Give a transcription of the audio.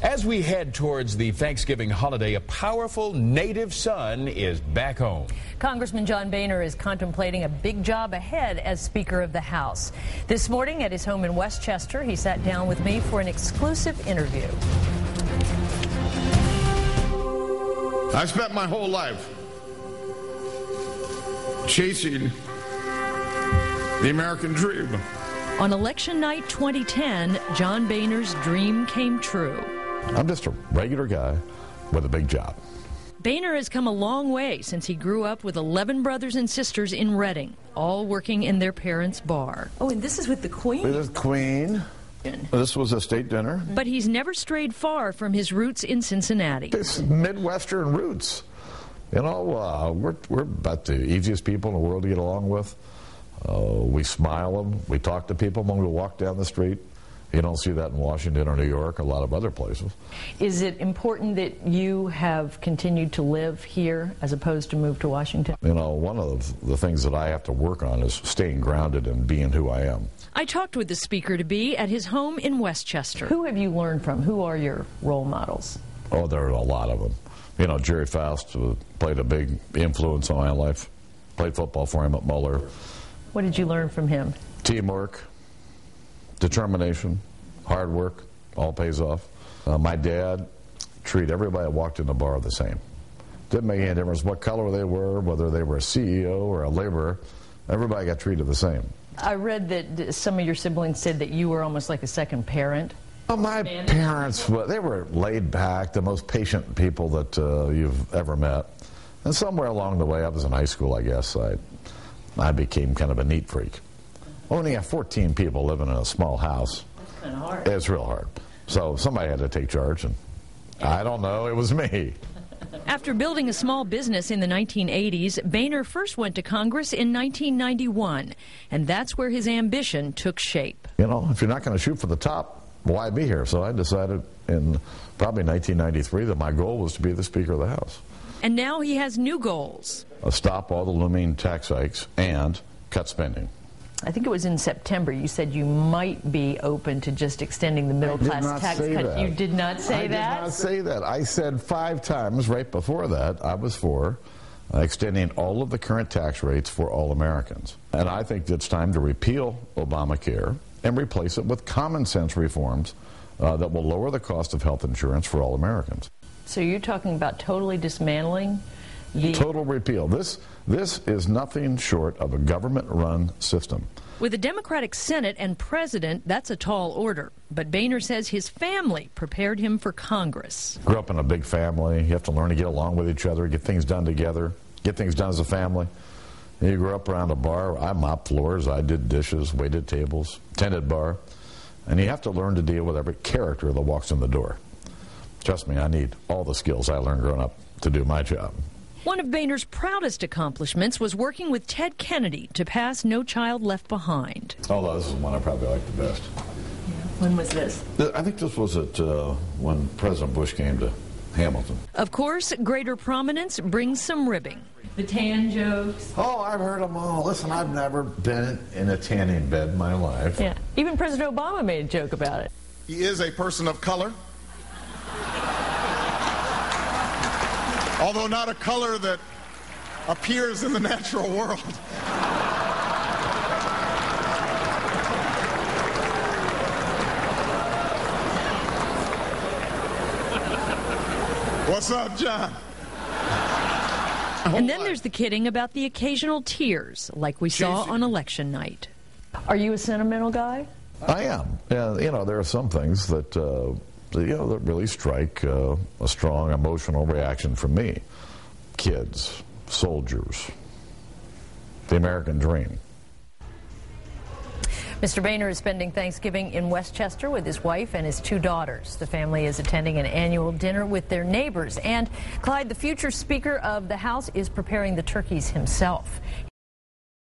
As we head towards the Thanksgiving holiday, a powerful native son is back home. Congressman John Boehner is contemplating a big job ahead as Speaker of the House. This morning at his home in Westchester, he sat down with me for an exclusive interview. I spent my whole life chasing the American dream. On election night 2010, John Boehner's dream came true. I'm just a regular guy with a big job. Boehner has come a long way since he grew up with 11 brothers and sisters in Reading, all working in their parents' bar. Oh, and this is with the Queen? This is Queen. This was a state dinner. But he's never strayed far from his roots in Cincinnati. It's Midwestern roots. You know, we're about the easiest people in the world to get along with. We smile them. We talk to people when we walk down the street. You don't see that in Washington or New York or a lot of other places. Is it important that you have continued to live here as opposed to move to Washington? You know, one of the things that I have to work on is staying grounded and being who I am. I talked with the Speaker-to-be at his home in Westchester. Who have you learned from? Who are your role models? Oh, there are a lot of them. You know, Jerry Faust played a big influence on my life. Played football for him at Muller. What did you learn from him? Teamwork, determination, hard work, all pays off. My dad treated everybody that walked in the bar the same. Didn't make any difference what color they were, whether they were a CEO or a laborer. Everybody got treated the same. I read that some of your siblings said that you were almost like a second parent. Well, my parents, they were laid back, the most patient people that you've ever met. And somewhere along the way, I was in high school, I guess, I became kind of a neat freak. Only have 14 people living in a small house. That's kind of hard. It's real hard. So somebody had to take charge, and I don't know, it was me. After building a small business in the 1980s, Boehner first went to Congress in 1991, and that's where his ambition took shape. You know, if you're not going to shoot for the top, why be here? So I decided in probably 1993 that my goal was to be the Speaker of the House. And now he has new goals. Stop all the looming tax hikes and cut spending. I think it was in September you said you might be open to just extending the middle class tax cut. You did not say that? I did not say that. I said 5 times right before that I was for extending all of the current tax rates for all Americans. And I think it's time to repeal Obamacare and replace it with common sense reforms that will lower the cost of health insurance for all Americans. So you're talking about totally dismantling the... Total repeal. This is nothing short of a government-run system. With a Democratic Senate and president, that's a tall order. But Boehner says his family prepared him for Congress. Grew up in a big family. You have to learn to get along with each other, get things done together, get things done as a family. You grew up around a bar. I mopped floors. I did dishes, waited tables, tended bar. And you have to learn to deal with every character that walks in the door. Trust me, I need all the skills I learned growing up to do my job. One of Boehner's proudest accomplishments was working with Ted Kennedy to pass No Child Left Behind. Oh, this is one I probably like the best. Yeah. When was this? I think this was when President Bush came to Hamilton. Of course, greater prominence brings some ribbing. The tan jokes. Oh, I've heard them all. Listen, I've never been in a tanning bed in my life. Yeah. Even President Obama made a joke about it. He is a person of color. Although not a color that appears in the natural world. What's up, John? And then there's the kidding about the occasional tears, like we saw on election night. Are you a sentimental guy? I am. Yeah, you know, there are some things that that really strike a strong emotional reaction from me. Kids, soldiers, the American dream. Mr. Boehner is spending Thanksgiving in Westchester with his wife and his 2 daughters. The family is attending an annual dinner with their neighbors. And Clyde, the future Speaker of the House, is preparing the turkeys himself.